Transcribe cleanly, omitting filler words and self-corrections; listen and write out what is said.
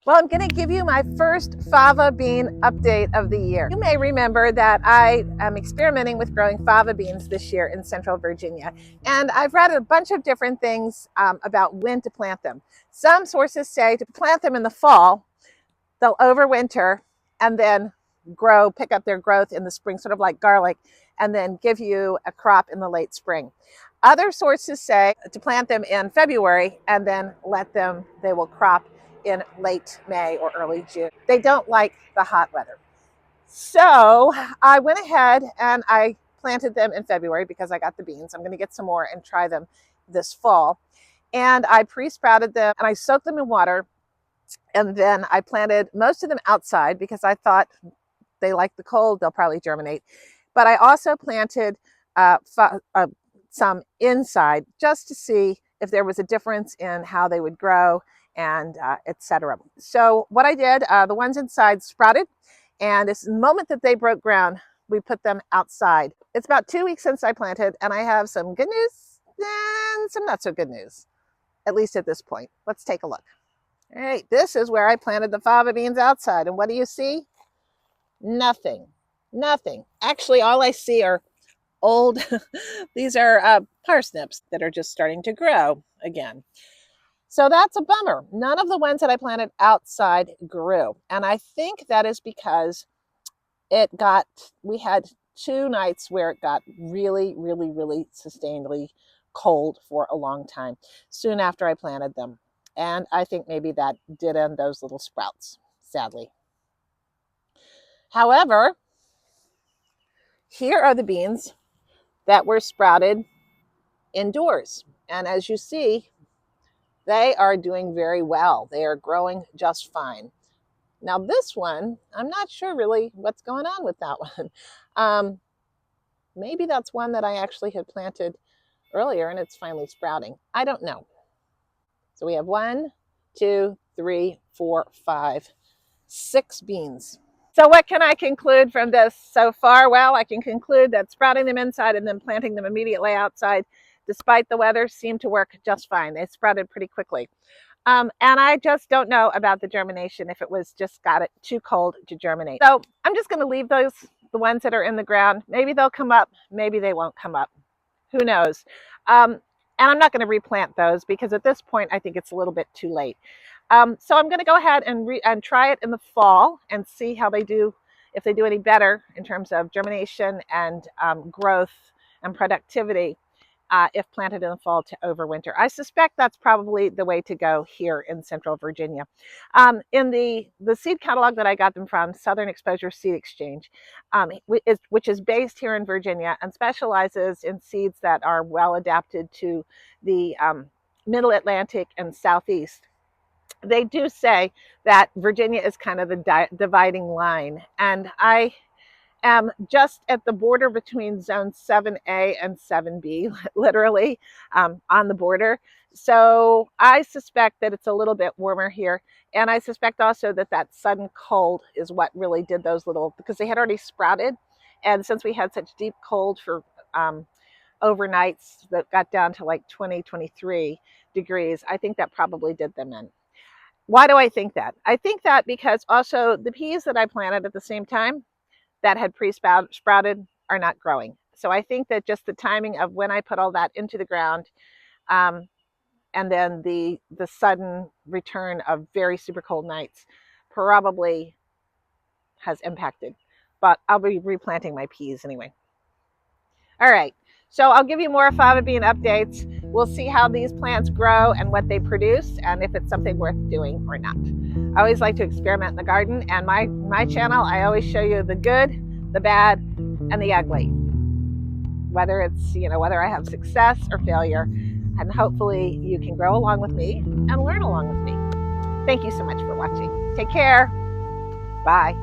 Well, I'm going to give you my first fava bean update of the year. You may remember that I am experimenting with growing fava beans this year in Central Virginia. And I've read a bunch of different things about when to plant them. Some sources say to plant them in the fall, they'll overwinter and then pick up their growth in the spring, sort of like garlic, and then give you a crop in the late spring. Other sources say to plant them in February and then they will crop in late May or early June. They don't like the hot weather. So I went ahead and I planted them in February because I got the beans. I'm going to get some more and try them this fall. And I pre-sprouted them and I soaked them in water. And then I planted most of them outside because I thought they like the cold, they'll probably germinate. But I also planted some inside just to see if there was a difference in how they would grow and etc. So what I did, the ones inside sprouted, and the moment that they broke ground, we put them outside. It's about 2 weeks since I planted, and I have some good news and some not so good news, at least at this point. Let's take a look. All right, this is where I planted the fava beans outside, and what do you see? Nothing. Actually, all I see are old, these are parsnips that are just starting to grow again. So that's a bummer. None of the ones that I planted outside grew. And I think that is because we had 2 nights where it got really sustainedly cold for a long time, soon after I planted them. And I think maybe that did end those little sprouts, sadly. However, here are the beans that were sprouted indoors. And as you see, they are doing very well. They are growing just fine. Now this one, I'm not sure really what's going on with that one. Maybe that's one that I actually had planted earlier and it's finally sprouting. I don't know. So we have 1, 2, 3, 4, 5, 6 beans. So what can I conclude from this so far? Well, I can conclude that sprouting them inside and then planting them immediately outside, despite the weather, seemed to work just fine. They sprouted pretty quickly. And I just don't know about the germination, if it was just got it too cold to germinate. So I'm just going to leave the ones that are in the ground. Maybe they'll come up, maybe they won't come up. Who knows? And I'm not going to replant those because at this point, I think it's a little bit too late. So I'm going to go ahead and try it in the fall and see how they do, if they do any better in terms of germination and growth and productivity if planted in the fall to overwinter. I suspect that's probably the way to go here in Central Virginia. In the seed catalog that I got them from, Southern Exposure Seed Exchange, which is based here in Virginia and specializes in seeds that are well adapted to the Middle Atlantic and Southeast, they do say that Virginia is kind of the dividing line. And I am just at the border between zone 7A and 7B, literally on the border. So I suspect that it's a little bit warmer here. And I suspect also that that sudden cold is what really did those little, because they had already sprouted. And since we had such deep cold for overnights that got down to like 20, 23 degrees, I think that probably did them in. Why do I think that? I think that because also the peas that I planted at the same time that had pre-sprouted are not growing. So I think that just the timing of when I put all that into the ground and then the sudden return of very super cold nights probably has impacted. But I'll be replanting my peas anyway. All right, so I'll give you more fava bean updates. We'll see how these plants grow and what they produce and if it's something worth doing or not. I always like to experiment in the garden, and my channel, I always show you the good, the bad, and the ugly. Whether it's, whether I have success or failure, and hopefully you can grow along with me and learn along with me. Thank you so much for watching. Take care. Bye.